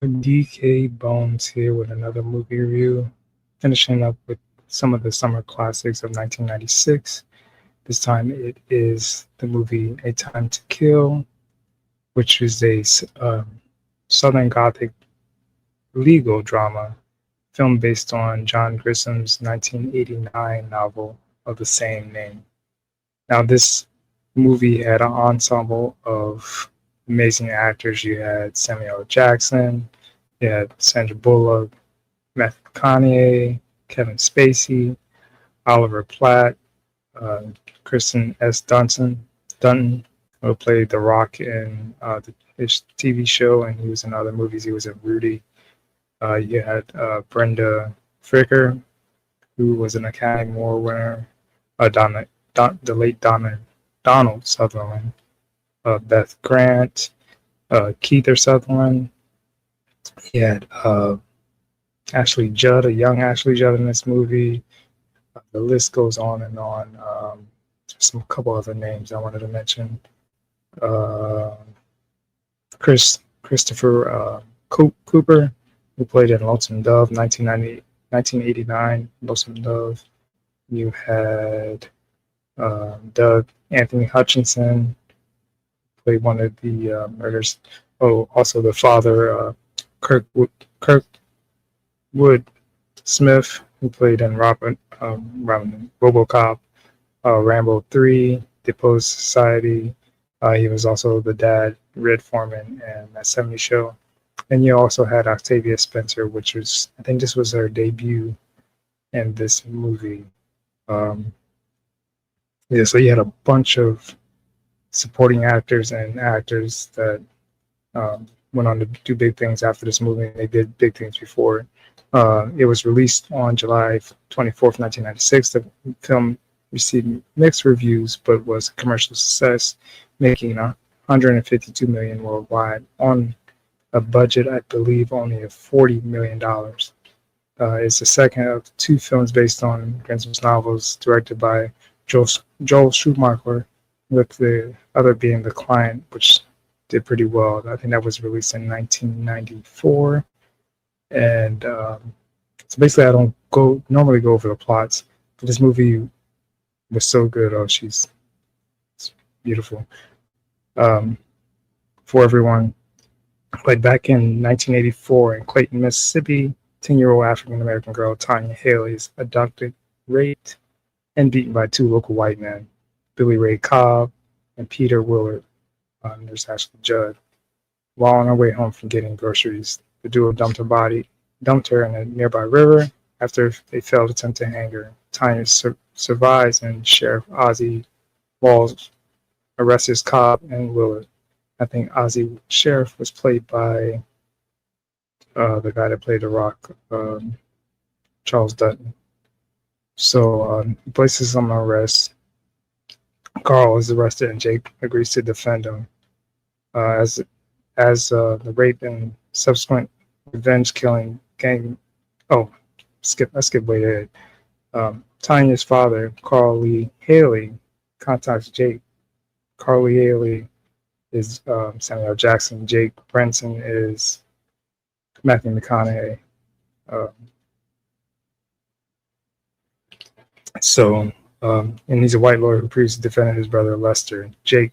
DK Bones here with another movie review, finishing up with some of the summer classics of 1996. This time it is the movie A Time to Kill, which is a Southern Gothic legal drama film based on John Grissom's 1989 novel of the same name. Now, this movie had an ensemble of amazing actors. You had Samuel L. Jackson, you had Sandra Bullock, Matthew McConaughey, Kevin Spacey, Oliver Platt, uh, Kristen S. Dunton, who played The Rock in his TV show, and he was in other movies. He was in Rudy. You had Brenda Fricker, who was an Academy Award winner. The late Donald Sutherland, Beth Grant, Keither Sutherland. He had Ashley Judd, a young Ashley Judd in this movie. The list goes on and on. There's a couple other names I wanted to mention. Uh, Christopher Cooper, who played in Lonesome Dove, 1989, Lonesome Dove. You had Doug Anthony Hutchinson, played one of the murders. Oh, also the father, Kirkwood Smith, who played in RoboCop, Rambo 3, Deposed Society. He was also the dad, Red Foreman, and that 70 show. And you also had Octavia Spencer, which was, I think this was her debut in this movie. So you had a bunch of supporting actors and actors that went on to do big things after this movie. They did big things before. It was released on July 24th, 1996. The film received mixed reviews, but was a commercial success, making $152 million worldwide on a budget, I believe, only of $40 million. It's the second of two films based on Grinsom's novels, directed by Joel Schumacher, with the other being The Client, which did pretty well. I think that was released in 1994. And so basically, I don't normally go over the plots, but this movie was so good. Oh, it's beautiful. For everyone, like back in 1984 in Clayton, Mississippi, 10-year-old African-American girl Tanya Haley is abducted, raped, and beaten by two local white men, Billy Ray Cobb and Peter Willard. There's Ashley Judd. While on her way home from getting groceries, the duo dumped her in a nearby river. After they failed attempt to hang her, Tanya survives, and Sheriff Ozzie Walls arrests Cobb and Willard. I think Ozzie Sheriff was played by the guy that played The Rock, Charles Dutton. So he places them on arrest. Carl is arrested, and Jake agrees to defend him. As the rape and subsequent revenge killing gang. Oh, let's skip way ahead. Tanya's father, Carl Lee Haley, contacts Jake. Carl Lee Haley is Samuel Jackson. Jake Brenson is Matthew McConaughey. And he's a white lawyer who previously defended his brother Lester. Jake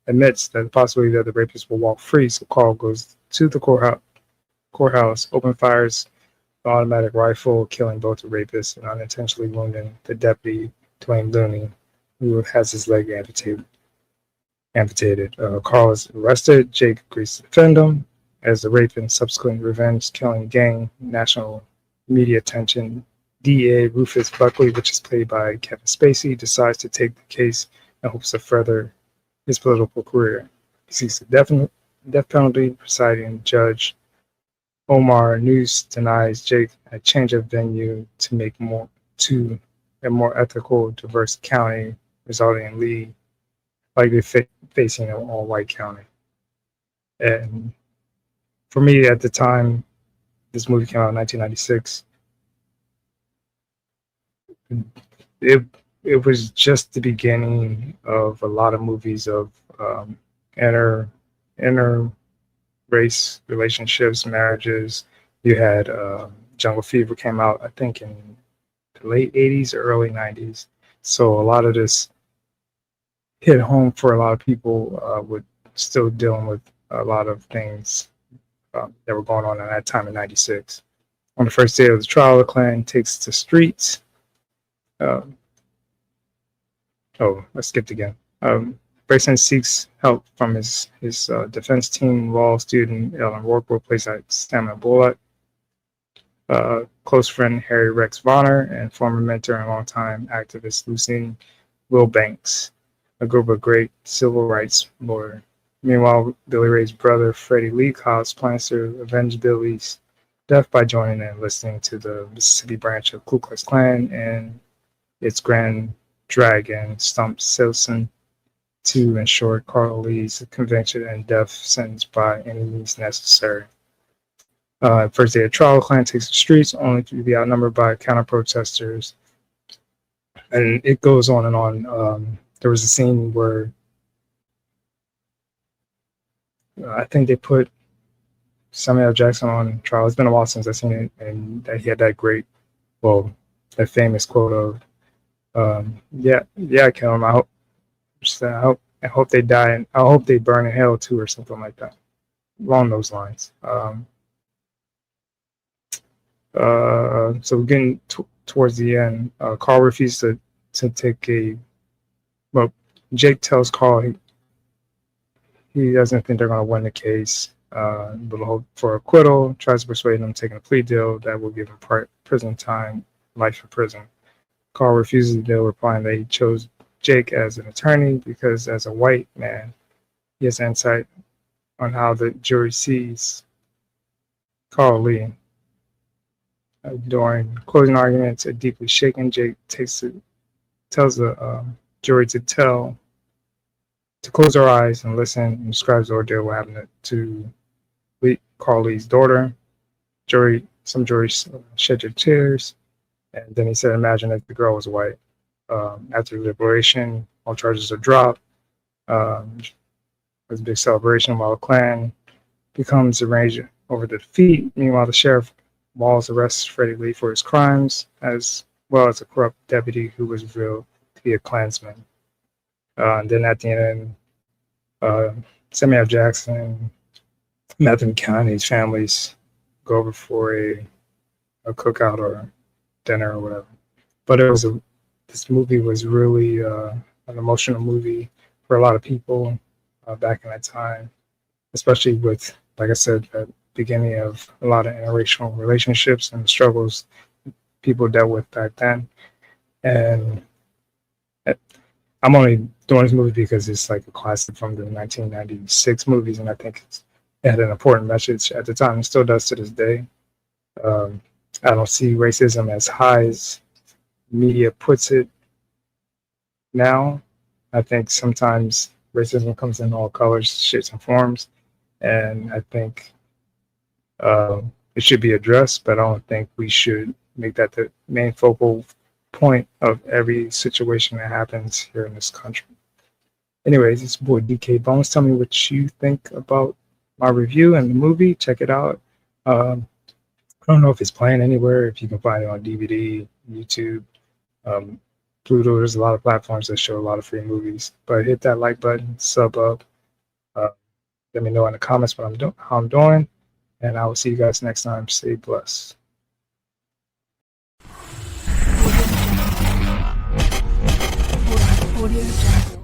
admits that the possibility that the rapist will walk free, so Carl goes to the courthouse, open fires the automatic rifle, killing both the rapist and unintentionally wounding the deputy, Dwayne Looney, who has his leg amputated. Carl is arrested. Jake agrees to defend him. As the rape and subsequent revenge killing gang national media attention, DA Rufus Buckley, which is played by Kevin Spacey, decides to take the case in hopes of further his political career. He seeks the death penalty. Presiding Judge Omar Noose denies Jake a change of venue to a more ethical, diverse county, resulting in Lee likely facing an all-white county. And for me, at the time, this movie came out in 1996. It was just the beginning of a lot of movies of inner race, relationships, marriages. You had Jungle Fever came out, I think, in the late 80s or early 90s. So a lot of this hit home for a lot of people with still dealing with a lot of things that were going on at that time in 96. On the first day of the trial, the Klan takes to streets. I skipped again. Grayson seeks help from his defense team. Law student Ellen Rourke, played by Stamina Bullock. Close friend Harry Rex Bonner, and former mentor and longtime activist Lucien Wilbanks, a group of great civil rights lawyers. Meanwhile, Billy Ray's brother Freddie Lee Cobbs plans to avenge Billy's death by joining and enlisting to the Mississippi branch of Ku Klux Klan and its Grand Dragon Stump Simpson to ensure Carl Lee's conviction and death sentence by any means necessary. First day of trial, Klan takes the streets only to be outnumbered by counter-protesters. And it goes on and on. There was a scene where I think they put Samuel Jackson on trial. It's been a while since I've seen it, and that he had that that famous quote of, "Yeah, kill him. I hope they die, and I hope they burn in hell too," or something like that, along those lines. So we're getting towards the end. Carl refuses to take Jake tells Carl he doesn't think they're going to win the case, but hope for acquittal, tries to persuade him taking a plea deal that will give him prison time, life in prison. Carl refuses the deal, replying that he chose Jake as an attorney because as a white man, he has insight on how the jury sees Carl Lee. During closing arguments, a deeply shaken Jake tells the jury to close their eyes and listen, and describes the ordeal what happened to Carl Lee's daughter. Some juries shed their tears, and then he said, "Imagine if the girl was white." After liberation, all charges are dropped. There's a big celebration while the Klan becomes enraged over the defeat. Meanwhile, the sheriff Walls arrests Freddie Lee for his crimes, as well as a corrupt deputy who was revealed to be a Klansman. And then at the end, Samuel Jackson, Matthew McConaughey's families go over for a cookout or dinner or whatever. But this movie was really an emotional movie for a lot of people back in that time, especially with, like I said, the beginning of a lot of interracial relationships and the struggles people dealt with back then. And I'm only doing this movie because it's like a classic from the 1996 movies, and I think it had an important message at the time. It still does to this day. I don't see racism as high as media puts it now. I think sometimes racism comes in all colors, shapes, and forms, and I think it should be addressed, but I don't think we should make that the main focal point of every situation that happens here in this country. Anyways, it's boy DK Bones. Tell me what you think about my review and the movie. Check it out. I don't know if it's playing anywhere, if you can find it on DVD, YouTube, Pluto. There's a lot of platforms that show a lot of free movies. But hit that like button, sub up. Let me know in the comments how I'm doing. And I will see you guys next time. Stay blessed. Audio Jungle.